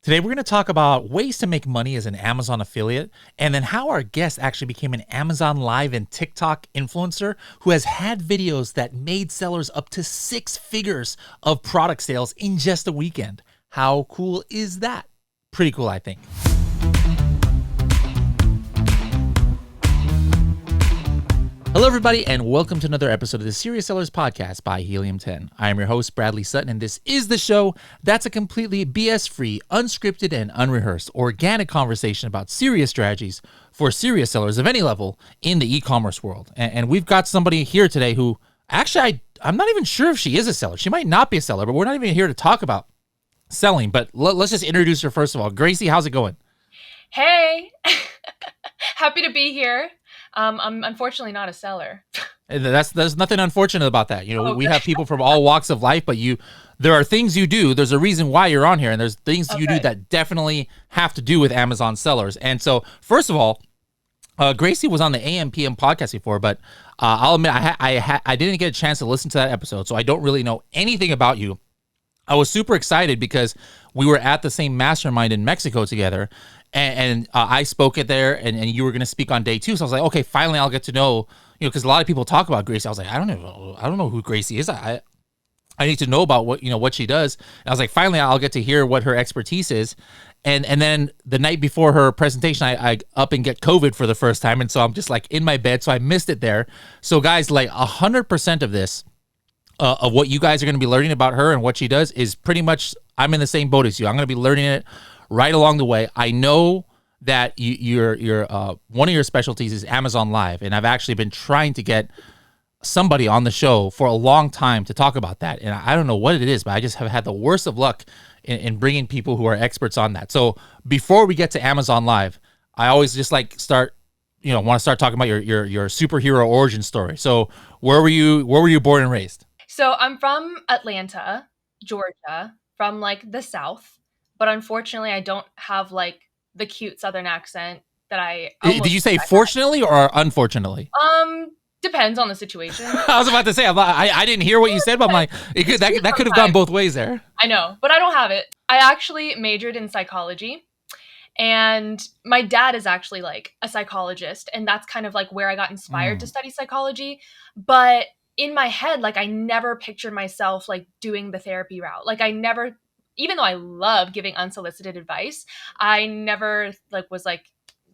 Today, we're going to talk about ways to make money as an Amazon affiliate, and then how our guest actually became an Amazon Live and TikTok influencer who has had videos that made sellers up to 6 figures of product sales in just a weekend. How cool is that? Pretty cool, I think. Hello, everybody, and welcome to another episode of the Serious Sellers Podcast by Helium 10. I am your host, Bradley Sutton, and this is the show that's a completely BS-free, unscripted, and unrehearsed organic conversation about serious strategies for serious sellers of any level in the e-commerce world. And we've got somebody here today who, actually, I'm not even sure if she is a seller. She might not be a seller, but we're not even here to talk about selling. But let's just introduce her first of all. Gracie, how's it going? Hey, happy to be here. I'm unfortunately not a seller. There's nothing unfortunate about that. You know, Okay. we have people from all walks of life, but there are things you do. There's a reason why you're on here, and there's things you do Okay. that definitely have to do with Amazon sellers. And so, first of all, Gracie was on the AM/PM podcast before, but I'll admit I didn't get a chance to listen to that episode, so I don't really know anything about you. I was super excited because we were at the same mastermind in Mexico together, and I spoke it there, and you were going to speak on day 2. So I was like, okay, finally I'll get to know, because a lot of people talk about Gracie. I was like, I don't know who Gracie is. I need to know about what she does. And I was like, finally I'll get to hear what her expertise is. And then the night before her presentation, I up and get COVID for the first time, and so I'm just like in my bed, so I missed it there. So guys, like 100% of this. Of what you guys are going to be learning about her and what she does is pretty much, I'm in the same boat as you. I'm going to be learning it right along the way. I know that you're one of your specialties is Amazon Live, and I've actually been trying to get somebody on the show for a long time to talk about that. And I don't know what it is, but I just have had the worst of luck in bringing people who are experts on that. So before we get to Amazon Live, I always just want to start talking about your superhero origin story. So where were you born and raised? So I'm from Atlanta, Georgia, from like the South, but unfortunately I don't have like the cute Southern accent that I Did you say fortunately or unfortunately? Depends on the situation. I was about to say, I didn't hear what you said, but I'm like, that could have gone both ways there. I know, but I don't have it. I actually majored in psychology, and my dad is actually like a psychologist, and that's kind of like where I got inspired to study psychology. But in my head, like I never pictured myself like doing the therapy route. Like I never, even though I love giving unsolicited advice, I never was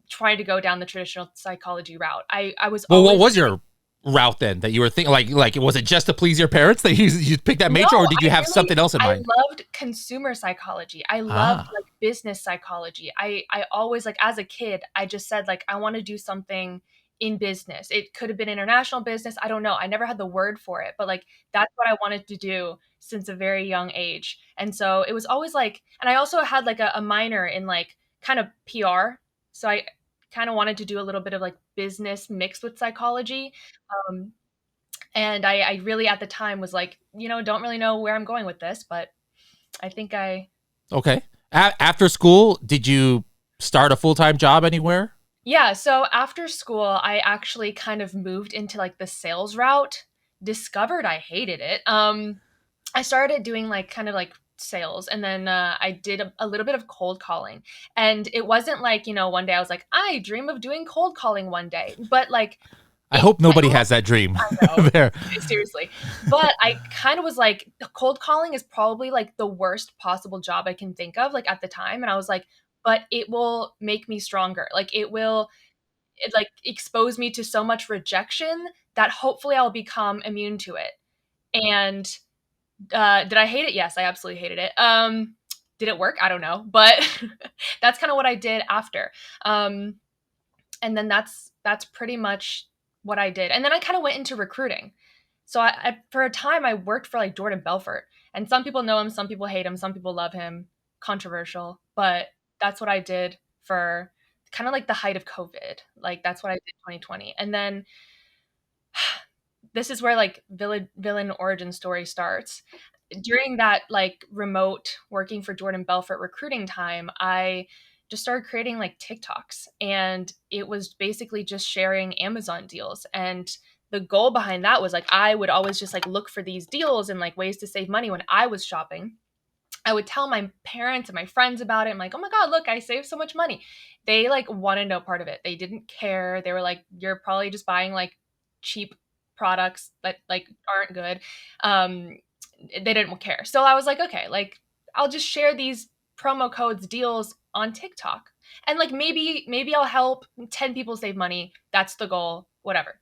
trying to go down the traditional psychology route. I was Well, always, what was your route then that you were thinking? Like was it just to please your parents that you picked that major, No, or did you have something else in mind? I loved consumer psychology. I loved like business psychology. I always, like, as a kid, I just said like I want to do something in business. It could have been international business. I don't know. I never had the word for it, but like that's what I wanted to do since a very young age. And so it was always like, and I also had like a minor in like kind of PR. So I kind of wanted to do a little bit of like business mixed with psychology. Um, and I really at the time was like, don't really know where I'm going with this, but I think Okay. After school, did you start a full-time job anywhere? yeah. So after school, I actually kind of moved into like the sales route, discovered I hated it. I started doing like kind of like sales, and then I did a little bit of cold calling. And it wasn't like, one day I was like, I dream of doing cold calling one day, but like, I hope nobody has that dream. I know. There. Seriously. But I kind of was like, cold calling is probably like the worst possible job I can think of, like at the time. And I was like, but it will make me stronger. Like it like expose me to so much rejection that hopefully I'll become immune to it. And did I hate it? Yes, I absolutely hated it. Did it work? I don't know. But that's kind of what I did after. And then that's pretty much what I did. And then I kind of went into recruiting. So I for a time I worked for like Jordan Belfort, and some people know him, some people hate him, some people love him. Controversial, but that's what I did for kind of like the height of COVID. Like that's what I did 2020. And then this is where like villain origin story starts. During that like remote working for Jordan Belfort recruiting time, I just started creating like TikToks, and it was basically just sharing Amazon deals. And the goal behind that was like I would always just like look for these deals and like ways to save money when I was shopping. I would tell my parents and my friends about it. I'm like, oh my God, look, I saved so much money. They like wanted no part of it. They didn't care. They were like, you're probably just buying like cheap products that like aren't good. Um, they didn't care. So I was like, okay, like I'll just share these promo codes, deals on TikTok. And like maybe I'll help 10 people save money. That's the goal, whatever.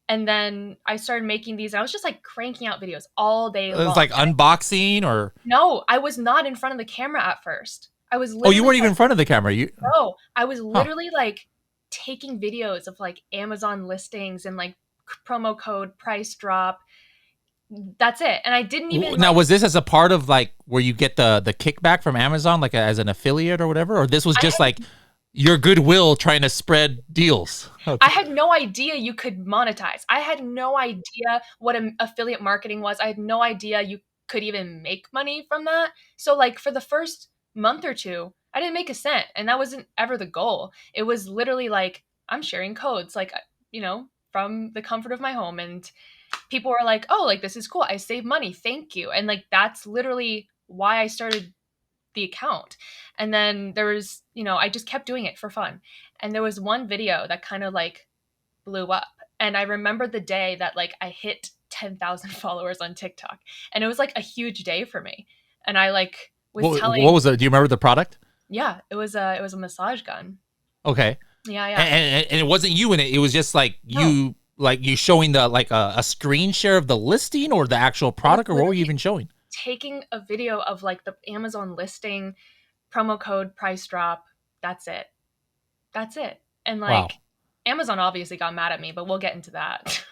And then I started making these. And I was just like cranking out videos all day It was long. like unboxing or No, I was not in front of the camera at first. I was oh, you literally weren't even in front of the camera. You no, I was huh. literally like taking videos of like Amazon listings and like promo code price drop. That's it. And I didn't even Now, like was this as a part of like where you get the kickback from Amazon, like as an affiliate or whatever, or this was I just had like your goodwill trying to spread deals? I Okay. had no idea you could monetize. I had no idea what affiliate marketing was. I had no idea you could even make money from that. So like for the first month or two, I didn't make a cent, and that wasn't ever the goal. It was literally like I'm sharing codes like from the comfort of my home, and people were like, "Oh, like this is cool. I saved money. Thank you." And like that's literally why I started the account. And then there was, I just kept doing it for fun. And there was one video that kind of like blew up. And I remember the day that like I hit 10,000 followers on TikTok. And it was like a huge day for me. And I like was What telling, was it? Do you remember the product? yeah, it was a massage gun. Okay. Yeah, yeah. And it wasn't you in it. It was just No, like you showing the like a screen share of the listing or the actual it was product, or what were you literally even showing? taking a video of like the Amazon listing, promo code price drop. That's it. That's it. And Wow. like Amazon obviously got mad at me, but we'll get into that.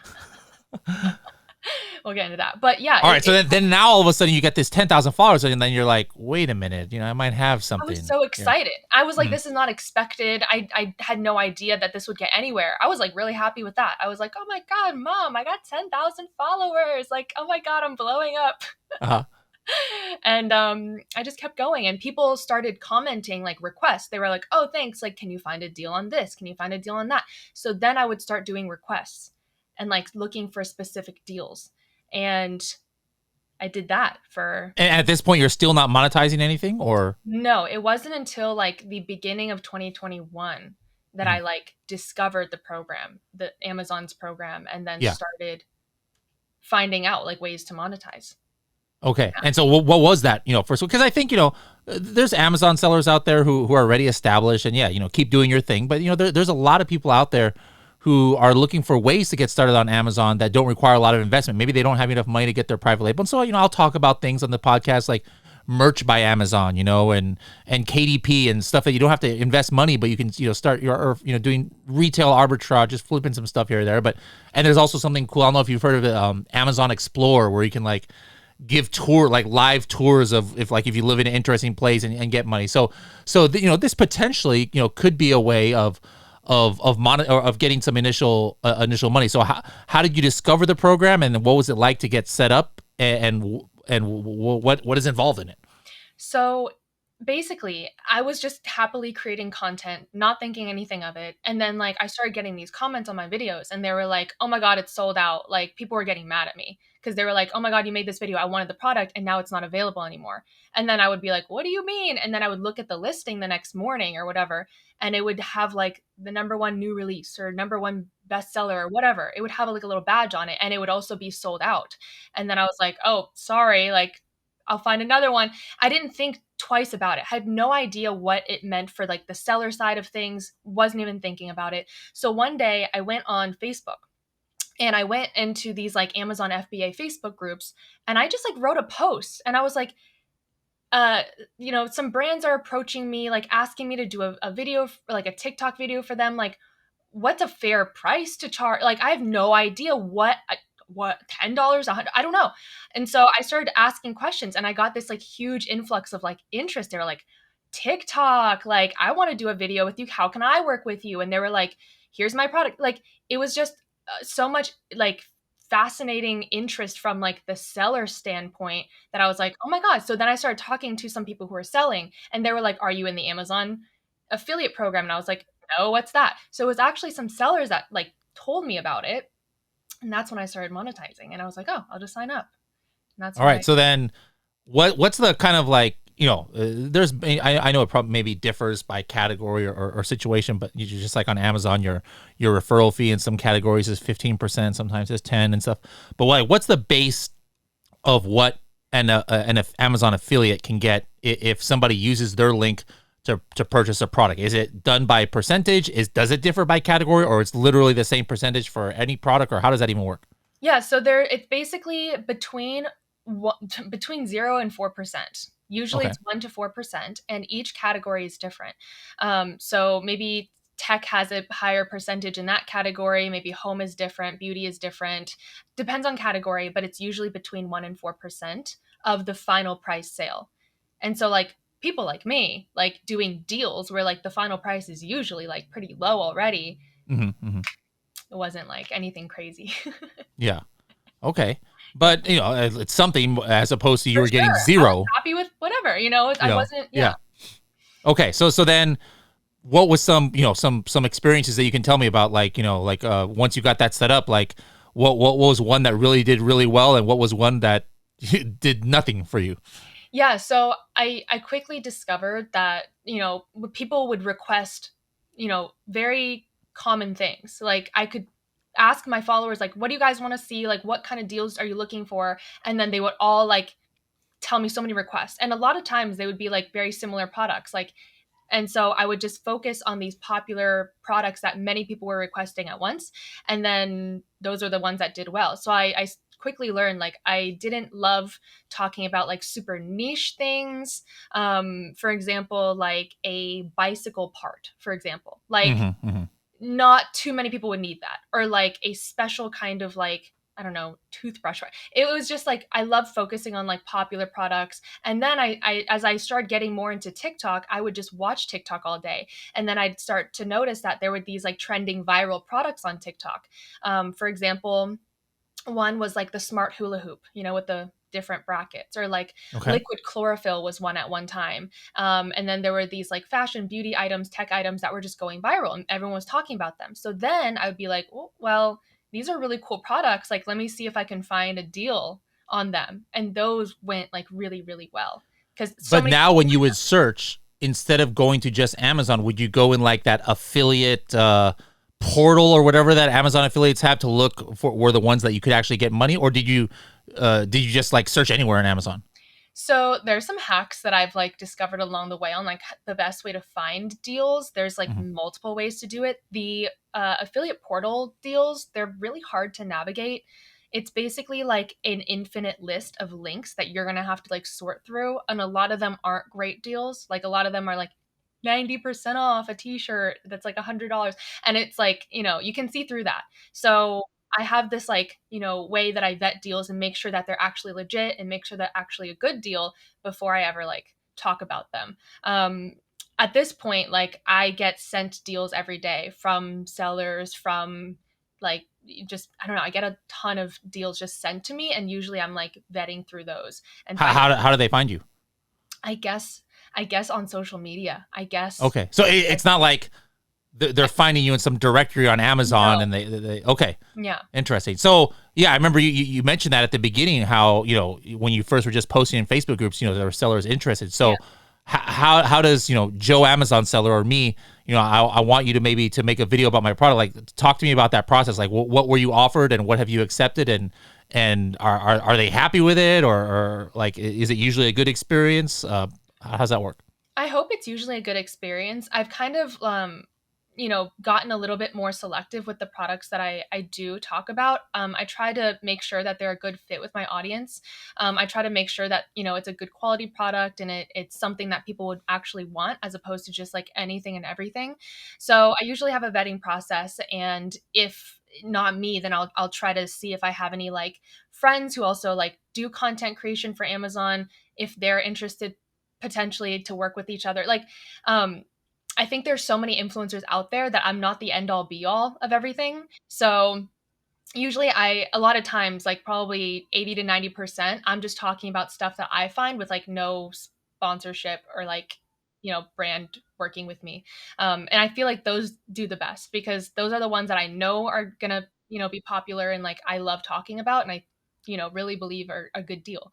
We'll get into that. But yeah, All right. So then now all of a sudden you get this 10,000 followers, and then you're like, wait a minute, I might have I was something so here. excited. I was like, Mhm. this is not expected. I had no idea that this would get anywhere. I was like really happy with that. I was like, oh my God, mom, I got 10,000 followers. Like, oh my God, I'm blowing up. Uh-huh. And I just kept going, and people started commenting like requests. They were like, oh, thanks. Like, can you find a deal on this? Can you find a deal on that? So then I would start doing requests and like looking for specific deals. And I did that for And at this point, you're still not monetizing anything, or no, it wasn't until like the beginning of 2021 that I Mhm. like discovered the program, the Amazon's program, and then Yeah. started finding out like ways to monetize. Okay. And so what was that, first? Because I think, there's Amazon sellers out there who are already established and yeah, keep doing your thing. But, there's a lot of people out there who are looking for ways to get started on Amazon that don't require a lot of investment. Maybe they don't have enough money to get their private label. And so, I'll talk about things on the podcast like merch by Amazon, and KDP and stuff that you don't have to invest money, but you can, start or doing retail arbitrage, just flipping some stuff here or there. And there's also something cool. I don't know if you've heard of it, Amazon Explore, where you can like give like live tours of if you live in an interesting place and get money. So this potentially could be a way of getting some initial money. So how did you discover the program, and what was it like to get set up, and what is involved in it? So basically, I was just happily creating content, not thinking anything of it. And then like I started getting these comments on my videos, and they were like, "Oh my God, it's sold out." Like people were getting mad at me because they were like, "Oh my God, you made this video. I wanted the product and now it's not available anymore." And then I would be like, "What do you mean?" And then I would look at the listing the next morning or whatever, and it would have like the number one new release or number one bestseller or whatever. It would have like a little badge on it, and it would also be sold out. And then I was like, "Oh, sorry, like I'll find another one." I didn't think twice about it. Had no idea what it meant for like the seller side of things. Wasn't even thinking about it. So one day I went on Facebook, and I went into these like Amazon FBA Facebook groups, and I just like wrote a post, and I was like, some brands are approaching me, like asking me to do a video, like a TikTok video for them. Like, what's a fair price to charge? Like, I have no idea what $10, 100, I don't know. And so I started asking questions, and I got this like huge influx of like interest. They were like, TikTok, like I want to do a video with you. How can I work with you? And they were like, here's my product. Like it was just so much like fascinating interest from like the seller standpoint that I was like, oh my God. So then I started talking to some people who were selling, and they were like, are you in the Amazon affiliate program? And I was like, no, what's that? So it was actually some sellers that like told me about it. And that's when I started monetizing. And I was like, oh, I'll just sign up. And that's All when I right. So then what's the kind of like, there's I know it probably maybe differs by category or situation, but you just like on Amazon, your referral fee in some categories is 15%, sometimes it's 10 and stuff. But what's the base of what an Amazon affiliate can get if somebody uses their link to purchase a product? Is it done by percentage? Does it differ by category, or it's literally the same percentage for any product, or how does that even work? Yeah, so it's basically between 0 and 4%. Usually Okay. it's 1 to 4%, and each category is different. So maybe tech has a higher percentage in that category, maybe home is different, beauty is different. Depends on category, but it's usually between 1 and 4% of the final price sale. And so like people like me, like doing deals where like the final price is usually like pretty low already, Hmm. Hmm. it wasn't like anything crazy. Yeah. Okay. But it's something as opposed to you For were getting sure. I was zero. happy with whatever, I wasn't, yeah. Yeah. Okay. So then, what was some experiences that you can tell me about, like once you got that set up, like what was one that really did really well, and what was one that did nothing for you? Yeah, so I quickly discovered that, people would request, very common things. Like I could ask my followers like, what do you guys want to see? Like what kind of deals are you looking for? And then they would all like tell me so many requests. And a lot of times they would be like very similar products. Like and so I would just focus on these popular products that many people were requesting at once. And then those are the ones that did well. So I quickly learned like I didn't love talking about like super niche things. For example, like a bicycle part, for example. Like Hmm. Hmm. not too many people would need that, or like a special kind of like, I don't know, toothbrush. It was just like I love focusing on like popular products. And then I as I started getting more into TikTok, I would just watch TikTok all day, and then I'd start to notice that there were these like trending viral products on TikTok. For example, one was like the smart hula hoop, with the different brackets, or like Okay. liquid chlorophyll was one at one time. And then there were these like fashion, beauty items, tech items that were just going viral, and everyone was talking about them. So then I would be like, oh, well, these are really cool products. Like, let me see if I can find a deal on them. And those went like really, really well because so But many now, people. when you would search, instead of going to just Amazon, would you go in like that affiliate portal or whatever that Amazon affiliates have to look for, were the ones that you could actually get money, or did you just like search anywhere in Amazon? So there's some hacks that I've like discovered along the way on like the best way to find deals. There's like Hmm. multiple ways to do it. The affiliate portal deals, they're really hard to navigate. It's basically like an infinite list of links that you're gonna have to like sort through, and a lot of them aren't great deals. Like a lot of them are like 90% off a t-shirt that's like $100, and it's like, you can see through that. So I have this like, way that I vet deals and make sure that they're actually legit and make sure they're actually a good deal before I ever like talk about them. At this point, like I get sent deals every day from sellers, from like just I don't know, I get a ton of deals just sent to me, and usually I'm like vetting through those and How, finding. how do they find you? I guess I guess on social media. I guess Okay, so it's not like they're finding you in some directory on Amazon, no. and they okay. Yeah. Interesting. So yeah, I remember you mentioned that at the beginning, how when you first were just posting in Facebook groups, there were sellers interested. Yeah. So how does Joe Amazon seller or me, I want you to maybe to make a video about my product. Like, talk to me about that process. Like, what were you offered, and what have you accepted, and are they happy with it, or like is it usually a good experience? How's that work? I hope it's usually a good experience. I've kind of, gotten a little bit more selective with the products that I do talk about. I try to make sure that they're a good fit with my audience. I try to make sure that, it's a good quality product, and it's something that people would actually want, as opposed to just like anything and everything. So I usually have a vetting process. And if not me, then I'll try to see if I have any like friends who also like do content creation for Amazon, if they're interested potentially to work with each other. Like, I think there's so many influencers out there that I'm not the end all be all of everything. So usually a lot of times, like probably 80 to 90%, I'm just talking about stuff that I find with like no sponsorship or like, brand working with me. And I feel like those do the best because those are the ones that I know are gonna, be popular and like I love talking about, and I, really believe are a good deal.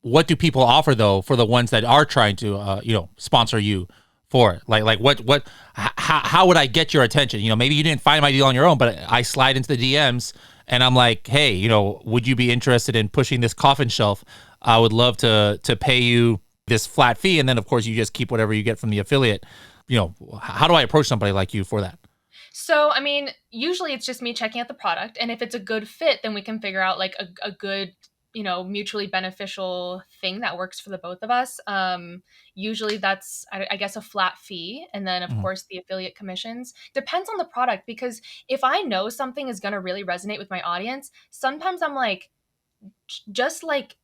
what do people offer though for the ones that are trying to sponsor you for it? How would I get your attention? Maybe you didn't find my deal on your own, but I slide into the DMs and I'm like, hey, would you be interested in pushing this coffin shelf? I would love to pay you this flat fee, and then of course you just keep whatever you get from the affiliate. How do I approach somebody like you for that? So, I mean, usually it's just me checking out the product, and if it's a good fit, then we can figure out like a good, mutually beneficial thing that works for the both of us. Usually that's, I guess, a flat fee, and then of course the affiliate commissions. Depends on the product, because if I know something is going to really resonate with my audience, sometimes I'm like, just like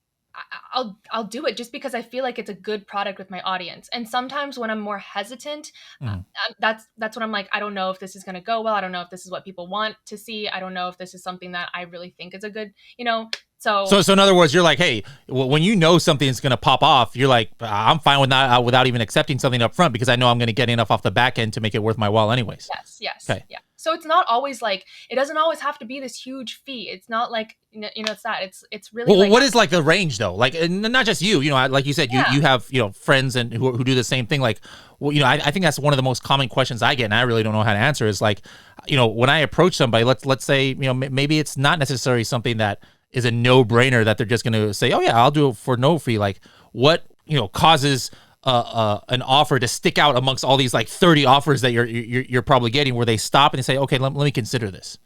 I'll do it just because I feel like it's a good product with my audience. And sometimes when I'm more hesitant, that's when I'm like, I don't know if this is going to go well. I don't know if this is what people want to see. I don't know if this is something that I really think is a good, So in other words, you're like, hey, when you know something is going to pop off, you're like, I'm fine with that without even accepting something up front because I know I'm going to get enough off the back end to make it worth my while anyways. Yes. Okay. Yeah. So it's not always like, it doesn't always have to be this huge fee. It's not like, it's that. It's really well, like, what is like the range though? Like, and not just you, like you said, you have, friends and who do the same thing. Like, well, I think that's one of the most common questions I get, and I really don't know how to answer is like, when I approach somebody, let's say, maybe it's not necessarily something that is a no-brainer that they're just going to say, oh yeah, I'll do it for no fee. Like what, causes an offer to stick out amongst all these like 30 offers that you're probably getting, where they stop and they say, okay, let me consider this.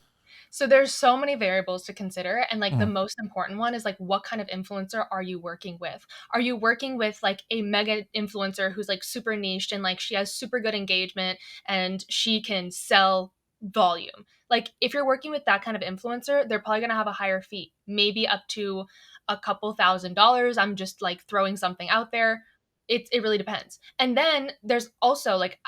So there's so many variables to consider. And like the most important one is like, what kind of influencer are you working with? Are you working with like a mega influencer who's like super niched and like she has super good engagement and she can sell volume? Like if you're working with that kind of influencer, they're probably going to have a higher fee, maybe up to a couple $1,000s. I'm just like throwing something out there. It really depends. And then there's also like,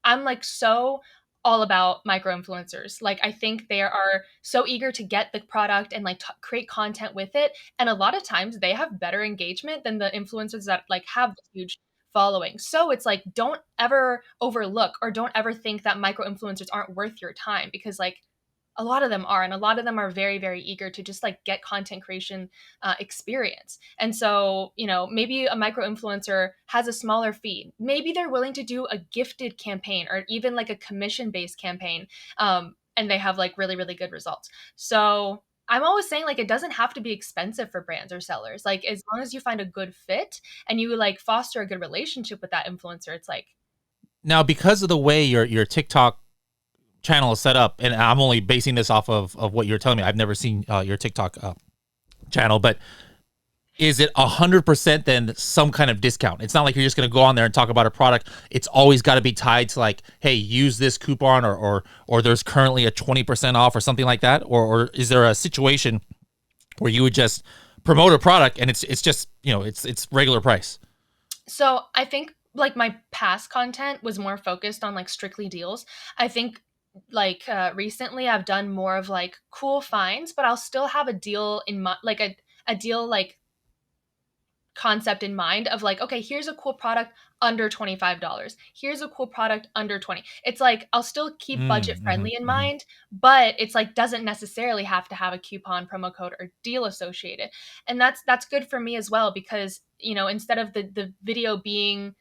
I'm like so all about micro influencers. Like I think they are so eager to get the product and like create content with it. And a lot of times they have better engagement than the influencers that like have this huge following. So it's like, don't ever overlook or don't ever think that micro influencers aren't worth your time, because like a lot of them are, and a lot of them are very, very eager to just like get content creation experience. And so, maybe a micro influencer has a smaller fee. Maybe they're willing to do a gifted campaign or even like a commission based campaign. And they have like really, really good results. So I'm always saying like, it doesn't have to be expensive for brands or sellers. Like as long as you find a good fit and you like foster a good relationship with that influencer, it's like. Now, because of the way your TikTok channel is set up, and I'm only basing this off of what you're telling me, I've never seen your TikTok channel, but is it 100% then some kind of discount? It's not like you're just going to go on there and talk about a product. It's always got to be tied to like, hey, use this coupon or there's currently a 20% off or something like that, or is there a situation where you would just promote a product and it's just it's regular price? So I think like my past content was more focused on like strictly deals. I think like recently I've done more of like cool finds, but I'll still have a deal in mind, like a deal like concept in mind of like, okay, here's a cool product under $25. Here's a cool product under 20. It's like I'll still keep budget friendly in mind, but it's like doesn't necessarily have to have a coupon, promo code, or deal associated. And that's good for me as well, because instead of the video being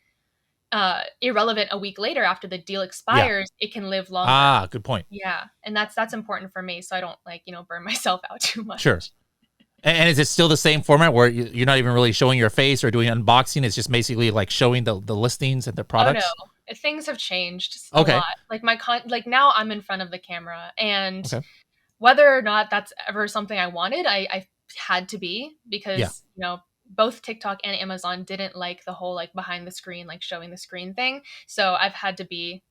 irrelevant a week later after the deal expires, it can live longer. Good point. Yeah. And that's important for me, so I don't like, burn myself out too much. Sure. And is it still the same format where you're not even really showing your face or doing unboxing? It's just basically like showing the listings and the products? Oh, no. Things have changed a lot. Like now I'm in front of the camera, and whether or not that's ever something I wanted, I had to be, because, both TikTok and Amazon didn't like the whole like behind the screen, like showing the screen thing. So I've had to be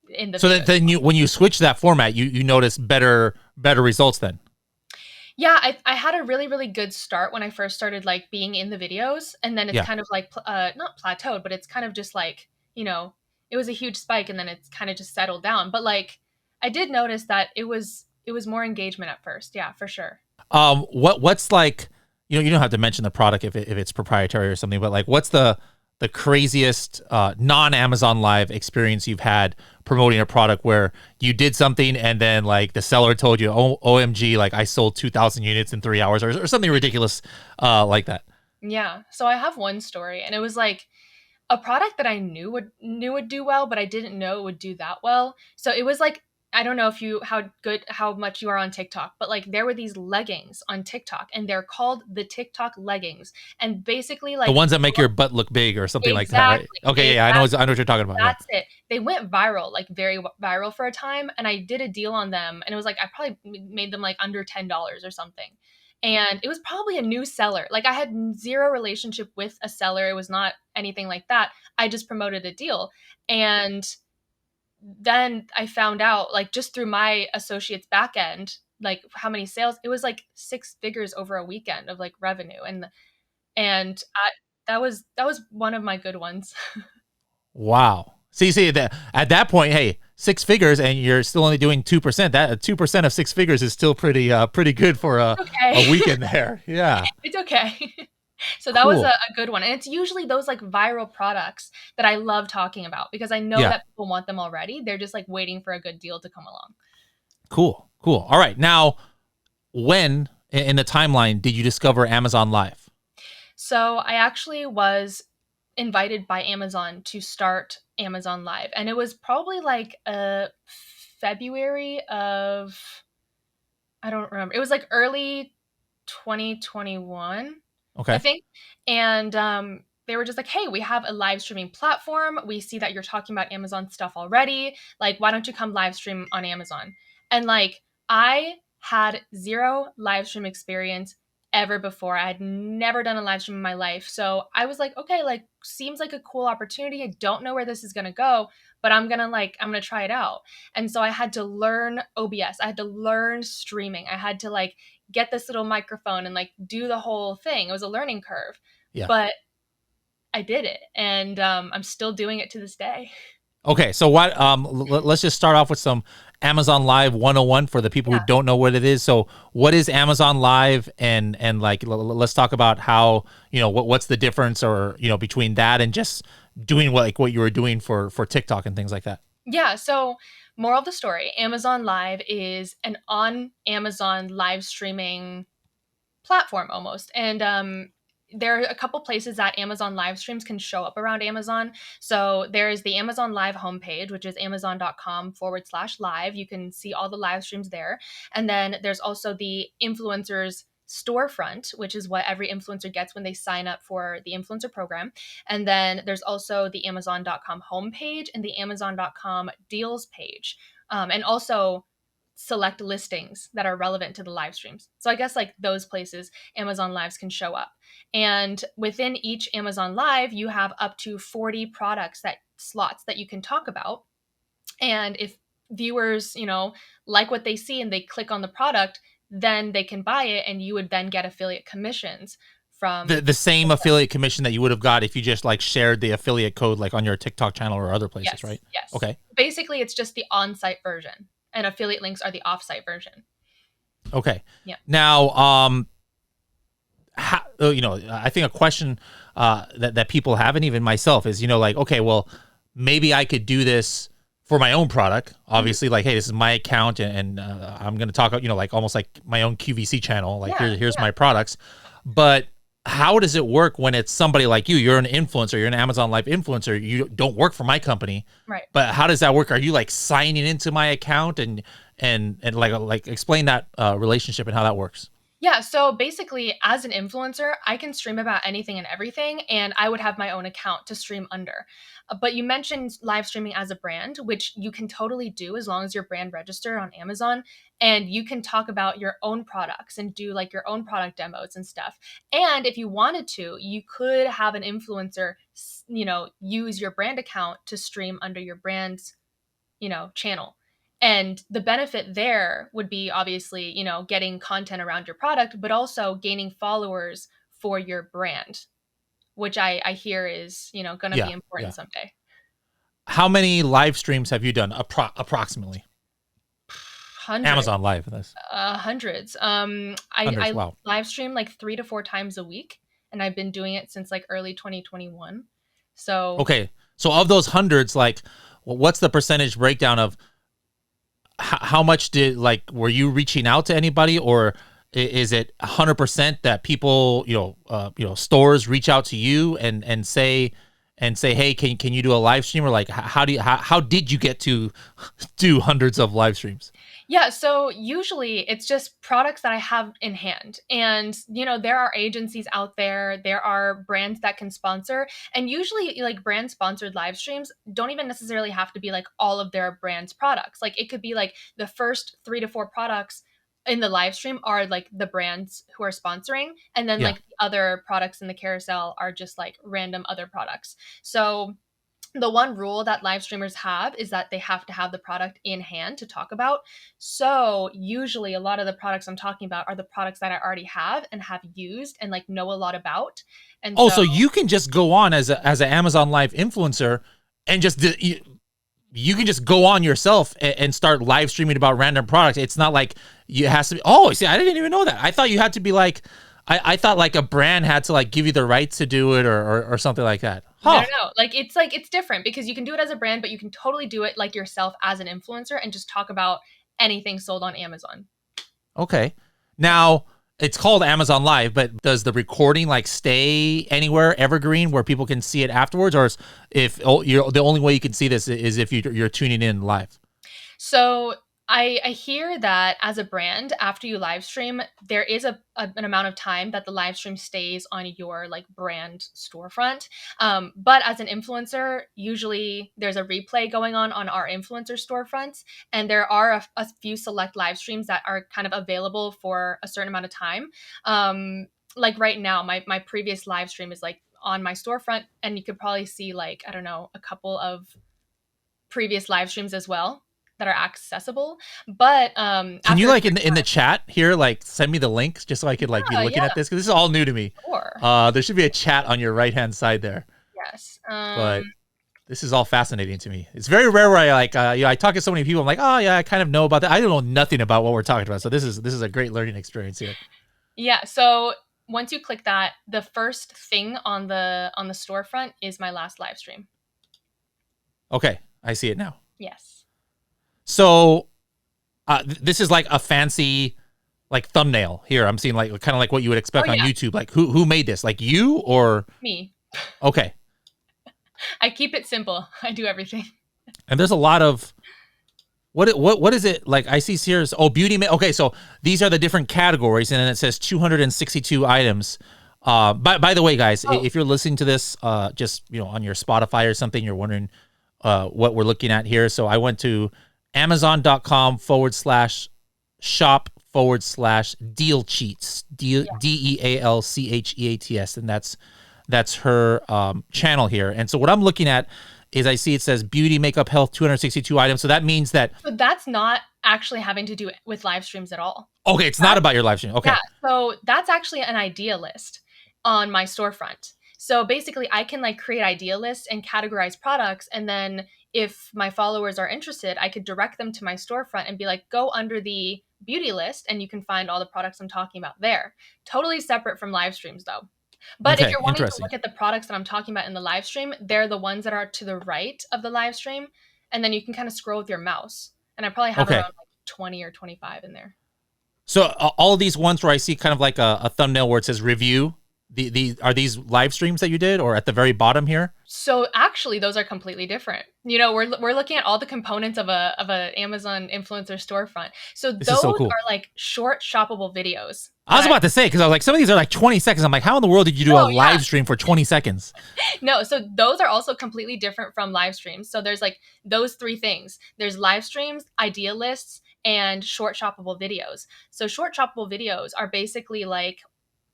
in the So then when you switch that format, you notice better results then? Yeah, I had a really, really good start when I first started like being in the videos, and then it's kind of like not plateaued, but it's kind of just like, it was a huge spike and then it's kind of just settled down. But like I did notice that it was more engagement at first. Yeah, for sure. What's like, you don't have to mention the product if it's proprietary or something, but like what's the craziest non-Amazon Live experience you've had promoting a product where you did something and then like the seller told you, oh, OMG, like I sold 2,000 units in 3 hours or something ridiculous like that? Yeah. So I have one story, and it was like a product that I knew would do well, but I didn't know it would do that well. So it was like, I don't know if you how much you are on TikTok, but like there were these leggings on TikTok, and they're called the TikTok leggings. And basically The like ones that make your butt look big or something like that, right? exactly, Okay, yeah, I know what you're talking about. Yeah. that's it. They went viral, like very viral for a time, and I did a deal on them, and it was like I probably made them like under $10 or something. And it was probably a new seller. Like I had zero relationship with a seller. It was not anything like that. I just promoted a deal. And then I found out, like just through my associate's back end, like how many sales, it was like six figures over a weekend of like revenue. And that was one of my good ones. Wow. See that at that point, hey, six figures, and you're still only doing 2%. That 2% of six figures is still pretty good for a Okay. weekend there. Yeah. It's okay. So that was Cool. a good one. And it's usually those like viral products that I love talking about because I know Yeah. that people want them already. They're just like waiting for a good deal to come along. Cool. Cool. All right. Now, when in the timeline did you discover Amazon Live? So I actually was invited by Amazon to start Amazon Live. And it was probably like February of, I don't remember. It was like early 2021, I Okay. think. And they were just like, hey, we have a live streaming platform. We see that you're talking about Amazon stuff already. Like, why don't you come live stream on Amazon? And like, I had zero live stream experience ever before. I had never done a live stream in my life. So I was like, okay, like, seems like a cool opportunity. I don't know where this is going to go, but I'm going to try it out. And so I had to learn OBS. I had to learn streaming. I had to like get this little microphone and like do the whole thing. It was a learning curve, Yeah. but I did it, and I'm still doing it to this day. Okay. So what? Let's just start off with some Amazon Live 101 for the people who Yeah. don't know what it is. So what is Amazon Live, and like let's talk about how what's the difference, or between that and just doing what you were doing for TikTok and things like that. Yeah. So, moral of the story: Amazon Live is an on Amazon live streaming platform almost. And there are a couple places that Amazon live streams can show up around Amazon. So there is the Amazon Live homepage, which is amazon.com/live. You can see all the live streams there. And then there's also the influencers storefront, which is what every influencer gets when they sign up for the influencer program. And then there's also the amazon.com homepage and the amazon.com deals page. And also select listings that are relevant to the live streams. So I guess like those places Amazon Lives can show up. And within each Amazon Live, you have up to 40 products that slots that you can talk about. And if viewers, like what they see and they click on the product, then they can buy it and you would then get affiliate commissions from. The same affiliate commission that you would have got if you just like shared the affiliate code like on your TikTok channel or other places, right? Yes, yes. Okay. Basically, it's just the on-site version, and affiliate links are the off-site version. Okay. Yeah. Now, I think a question that people have, and even myself, is like, okay, well, maybe I could do this for my own product. Obviously, like, hey, this is my account, and I'm going to talk, like almost like my own QVC channel. Like, here's my products. But how does it work when it's somebody like you? You're an influencer. You're an Amazon Live influencer. You don't work for my company, right? But how does that work? Are you like signing into my account and like explain that relationship and how that works? Yeah, so basically, as an influencer, I can stream about anything and everything, and I would have my own account to stream under. But you mentioned live streaming as a brand, which you can totally do as long as you're brand registered on Amazon, and you can talk about your own products and do like your own product demos and stuff. And if you wanted to, you could have an influencer, use your brand account to stream under your brand's, channel. And the benefit there would be obviously, getting content around your product, but also gaining followers for your brand, which I hear is, going to be important someday. How many live streams have you done approximately? Hundreds. Amazon Live. Hundreds. I wow. live stream like 3 to 4 times a week, and I've been doing it since like early 2021. So okay. So of those hundreds, like, what's the percentage breakdown of how much were you reaching out to anybody, or Is it 100% that people, stores reach out to you and say hey, can you do a live stream, or like how did you get to do hundreds of live streams? Yeah, so usually it's just products that I have in hand. And, there are agencies out there, there are brands that can sponsor. And usually, like, brand sponsored live streams don't even necessarily have to be like all of their brand's products. Like, it could be like the first 3 to 4 products in the live stream are like the brands who are sponsoring. And then, Yeah. like, the other products in the carousel are just like random other products. So, the one rule that live streamers have is that they have to have the product in hand to talk about. So usually a lot of the products I'm talking about are the products that I already have and have used and like know a lot about. And Oh, so so you can just go on as an Amazon Live influencer and just you can just go on yourself and start live streaming about random products. It's not like you has to be. Oh, see, I didn't even know that. I thought you had to be like, I thought like a brand had to like give you the rights to do it, or something like that. Huh. no. Like it's different because you can do it as a brand, but you can totally do it like yourself as an influencer and just talk about anything sold on Amazon. Okay. Now it's called Amazon Live, but does the recording like stay anywhere evergreen where people can see it afterwards, or if you're the only way you can see this is if you're tuning in live? So I hear that as a brand, after you live stream, there is an amount of time that the live stream stays on your like brand storefront. But as an influencer, usually there's a replay going on our influencer storefronts, and there are a few select live streams that are kind of available for a certain amount of time. Like right now, my previous live stream is like on my storefront, and you could probably see like I don't know a couple of previous live streams as well that are accessible. But Can you after like in the chat here like send me the link just so I could like be looking yeah, at this, because this is all new to me. sure. There should be a chat on your right hand side there, Yes. but this is all fascinating to me. It's very rare where I like I talk to so many people. I'm like, oh yeah, I kind of know about that. I don't know nothing about what we're talking about. So this is a great learning experience here. Yeah. So once you click that, the first thing on the storefront is my last live stream. Okay, I see it now. Yes. So this is like a fancy like thumbnail here. I'm seeing like kind of like what you would expect on YouTube. Like who made this? Like you or me? Okay. I keep it simple. I do everything. And there's a lot of what is it like? I see here. Beauty. Okay, so these are the different categories, and then it says 262 items. By the way, guys, if you're listening to this, just on your Spotify or something, you're wondering what we're looking at here. So I went to Amazon.com/shop/deal cheats, DEALCHEATS, and that's her channel here. And so what I'm looking at is I see it says beauty, makeup, health, 262 items. So that means that So that's not actually having to do with live streams at all. Okay, it's not about your live stream. Okay. Yeah, so that's actually an idea list on my storefront. So basically I can like create idea lists and categorize products, and then if my followers are interested, I could direct them to my storefront and be like, go under the beauty list and you can find all the products I'm talking about there. Totally separate from live streams though. But if you're wanting to look at the products that I'm talking about in the live stream, they're the ones that are to the right of the live stream, and then you can kind of scroll with your mouse. And I probably have around like 20 or 25 in there. So all of these ones where I see kind of like a thumbnail where it says review, are these live streams that you did, or at the very bottom here? So actually, those are completely different. We're looking at all the components of a Amazon influencer storefront. So those so cool. are like short shoppable videos. I was about to say, because I was like, some of these are like 20 seconds. I'm like, how in the world did you do a live stream for 20 seconds? No, so those are also completely different from live streams. So there's like those 3 things. There's live streams, idea lists, and short shoppable videos. So short shoppable videos are basically like,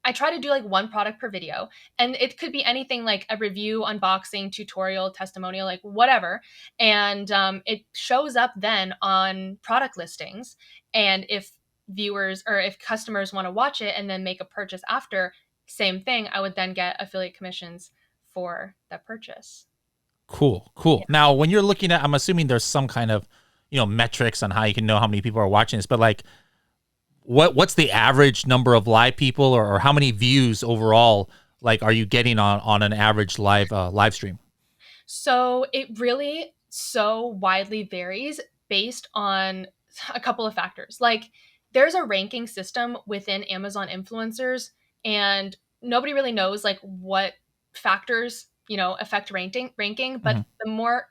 I try to do like one product per video, and it could be anything like a review, unboxing, tutorial, testimonial, like whatever. And it shows up then on product listings. And if viewers or if customers want to watch it and then make a purchase after, same thing, I would then get affiliate commissions for that purchase. Cool. Yeah. Now, when you're looking at, I'm assuming there's some kind of, metrics on how you can know how many people are watching this, but like, what's the average number of live people, or how many views overall like are you getting on an average live stream? So it really so widely varies based on a couple of factors. Like there's a ranking system within Amazon influencers, and nobody really knows like what factors, affect ranking, but Hmm.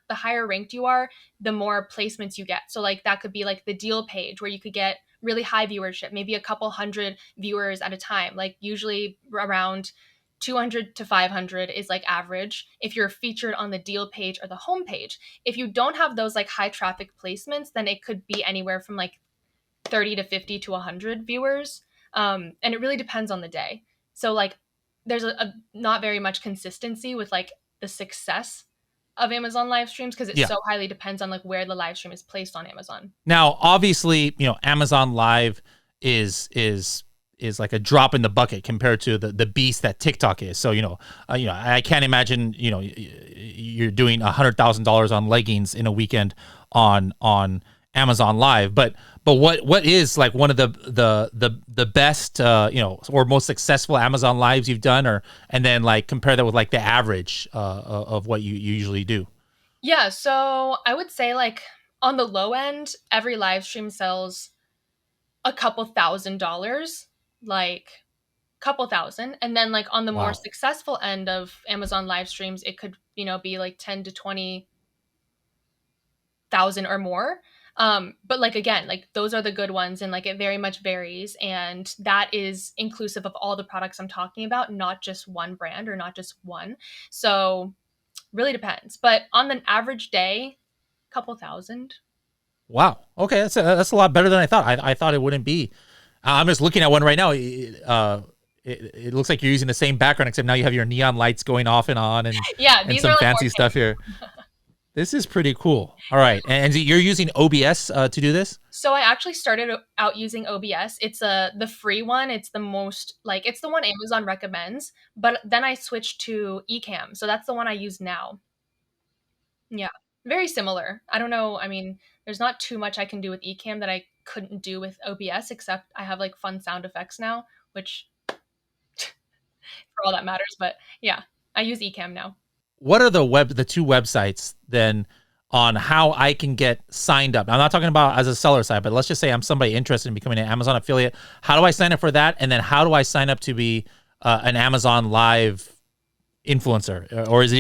the higher ranked you are, the more placements you get. So like that could be like the deal page where you could get really high viewership, maybe a couple hundred viewers at a time, like usually around 200 to 500 is like average if you're featured on the deal page or the home page. If you don't have those like high traffic placements, then it could be anywhere from like 30 to 50 to 100 viewers. And it really depends on the day. So like there's a not very much consistency with like the success of Amazon live streams because it Yeah. so highly depends on like where the live stream is placed on Amazon. Now, obviously, Amazon Live is like a drop in the bucket compared to the beast that TikTok is. So, I can't imagine, you're doing $100,000 on leggings in a weekend on Amazon Live. But what is like one of the best, or most successful Amazon Lives you've done, and then like compare that with like the average of what you usually do? Yeah, so I would say like on the low end, every live stream sells a couple $1,000s, like couple thousand. And then like on the more Wow. successful end of Amazon live streams, it could, be like 10 to 20,000 or more. But like again, like those are the good ones, and like it very much varies, and that is inclusive of all the products I'm talking about, not just one brand or not just one. So really depends. But on an average day, couple thousand. Wow. Okay, that's a lot better than I thought. I thought it wouldn't be. I'm just looking at one right now. It looks like you're using the same background, except now you have your neon lights going off and on, Yeah, and these are some like fancy stuff here. This is pretty cool. All right, and you're using OBS to do this? So I actually started out using OBS. It's the free one. It's the most like it's the one Amazon recommends. But then I switched to Ecamm, so that's the one I use now. Yeah, very similar. I don't know. I mean, there's not too much I can do with Ecamm that I couldn't do with OBS, except I have like fun sound effects now, which for all that matters. But yeah, I use Ecamm now. What are the two websites then on how I can get signed up? I'm not talking about as a seller side, but let's just say I'm somebody interested in becoming an Amazon affiliate. How do I sign up for that? And then how do I sign up to be an Amazon Live influencer, or is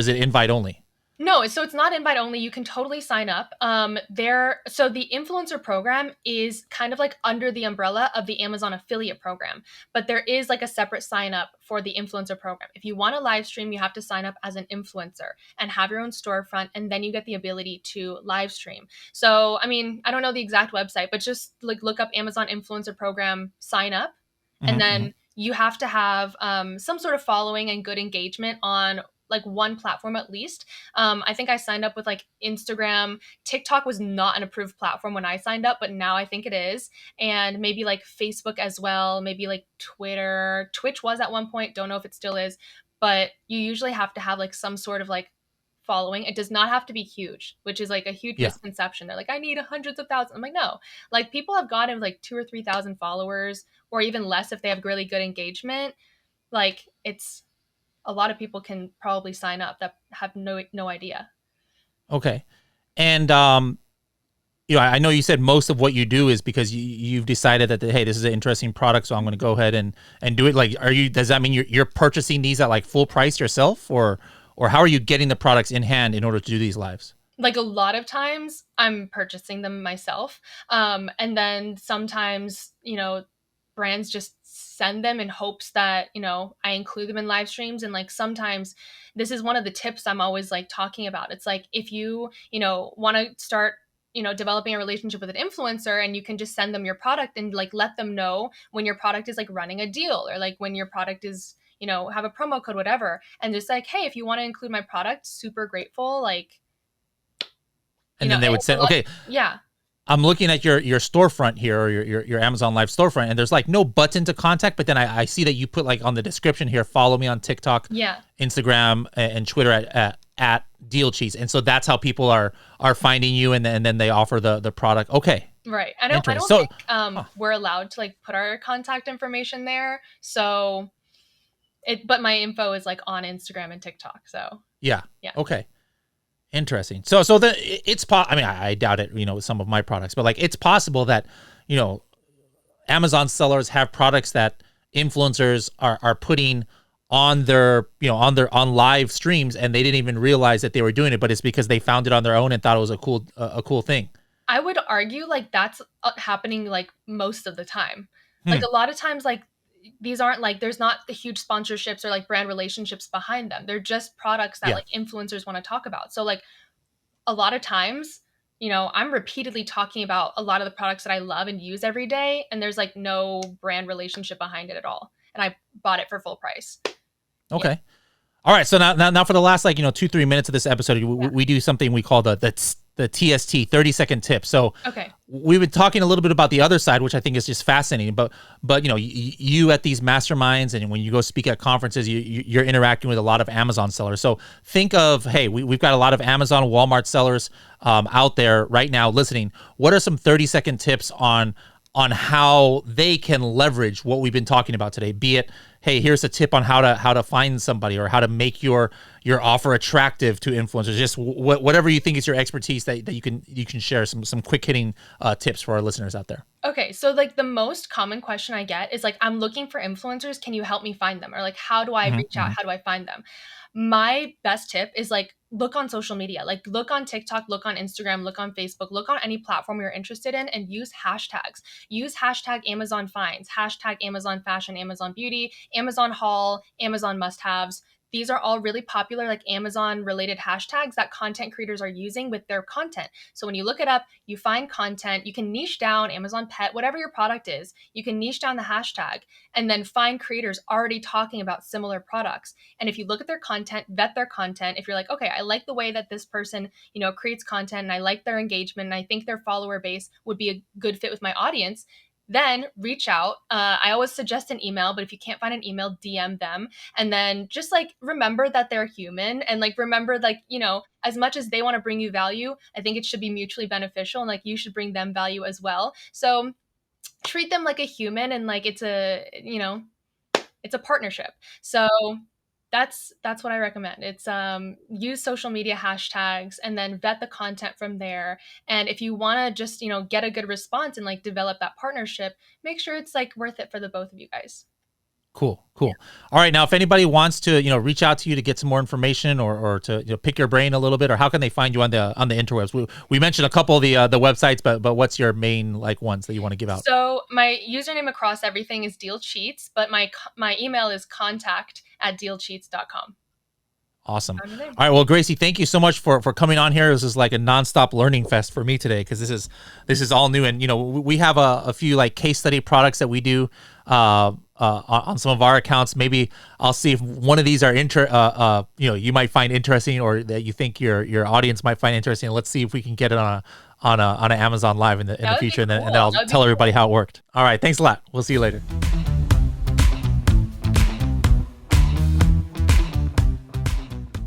it invite only? No, so it's not invite only. You can totally sign up. So the influencer program is kind of like under the umbrella of the Amazon affiliate program, but there is like a separate sign up for the influencer program. If you want to live stream, you have to sign up as an influencer and have your own storefront, and then you get the ability to live stream. So, I mean, I don't know the exact website, but just like look up Amazon influencer program, sign up, and Mm-hmm. then you have to have some sort of following and good engagement on like one platform at least. I think I signed up with like Instagram. TikTok was not an approved platform when I signed up, but now I think it is. And maybe like Facebook as well, maybe like Twitter. Twitch was at one point, don't know if it still is, but you usually have to have like some sort of like following. It does not have to be huge, which is like a huge Yeah. misconception. They're like, I need hundreds of thousands. I'm like, no, like people have gotten like 2 or 3 thousand followers, or even less if they have really good engagement. Like it's a lot of people can probably sign up that have no idea. Okay. And I know you said most of what you do is because you've decided that hey, this is an interesting product, so I'm going to go ahead and do it. Like, does that mean you're purchasing these at like full price yourself, or how are you getting the products in hand in order to do these lives? Like a lot of times I'm purchasing them myself. And then sometimes, brands just send them in hopes that, I include them in live streams. And like sometimes this is one of the tips I'm always like talking about. It's like if you, want to start developing a relationship with an influencer, and you can just send them your product and like let them know when your product is like running a deal, or like when your product is, have a promo code, whatever. And just like, hey, if you want to include my product, super grateful. Like, And then they would say, okay, yeah. I'm looking at your storefront here, or your Amazon Live storefront, and there's like no button to contact, but then I see that you put like on the description here, follow me on TikTok, Yeah. Instagram, and Twitter at Deal Cheese, and so that's how people are finding you, and then they offer the product. Okay, Right. I don't interesting. think we're allowed to like put our contact information there. So but my info is like on Instagram and TikTok. So Yeah. yeah. Okay. Interesting. So I mean, I doubt it, with some of my products, but like it's possible that, you know, Amazon sellers have products that influencers are putting on their, on live streams, and they didn't even realize that they were doing it, but it's because they found it on their own and thought it was a cool thing. I would argue like that's happening like most of the time. Hmm. Like a lot of times, like these aren't like there's not the huge sponsorships or like brand relationships behind them. They're just products that Yeah. like influencers want to talk about. So like a lot of times, I'm repeatedly talking about a lot of the products that I love and use every day, and there's like no brand relationship behind it at all. And I bought it for full price. Okay. Yeah. All right. So now for the last 2-3 minutes of this episode, we do something we call the TST 30-second tip. So Okay. we've been talking a little bit about the other side, which I think is just fascinating. But you at these masterminds and when you go speak at conferences, you're interacting with a lot of Amazon sellers. So think of, hey, we've got a lot of Amazon, Walmart sellers out there right now listening. What are some 30-second tips on how they can leverage what we've been talking about today? Be it, hey, here's a tip on how to find somebody, or how to make your offer attractive to influencers. Just whatever you think is your expertise that you can share some quick hitting tips for our listeners out there. Okay, so like the most common question I get is like, I'm looking for influencers. Can you help me find them? Or like, how do I reach out? How do I find them? My best tip is like, look on social media, like look on TikTok, look on Instagram, look on Facebook, look on any platform you're interested in, and use hashtags. Use hashtag Amazon finds, hashtag Amazon fashion, Amazon beauty, Amazon haul, Amazon must-haves. These are all really popular, like Amazon related hashtags that content creators are using with their content. So when you look it up, you find content, you can niche down Amazon pet, whatever your product is, you can niche down the hashtag and then find creators already talking about similar products. And if you look at their content, vet their content, if you're like, okay, I like the way that this person, creates content and I like their engagement and I think their follower base would be a good fit with my audience, then reach out. I always suggest an email, but if you can't find an email, DM them. And then just like remember that they're human, and like remember, like, as much as they want to bring you value, I think it should be mutually beneficial, and like you should bring them value as well. So treat them like a human, and like it's a partnership. So that's what I recommend. It's use social media hashtags and then vet the content from there. And if you want to just, get a good response and like develop that partnership, make sure it's like worth it for the both of you guys. Cool. All right. Now, if anybody wants to, reach out to you to get some more information or to pick your brain a little bit, or how can they find you on the interwebs? We mentioned a couple of the websites, but what's your main ones that you want to give out? So my username across everything is Deal Cheats, but my email is contact@dealcheats.com. Awesome. All right. Well, Gracie, thank you so much for coming on here. This is like a nonstop learning fest for me today, because this is all new. And, we have a few like case study products that we do on some of our accounts. Maybe I'll see if one of these are you might find interesting, or that you think your audience might find interesting. Let's see if we can get it on an Amazon Live in the future, and then I'll tell everybody how it worked. All right. Thanks a lot. We'll see you later.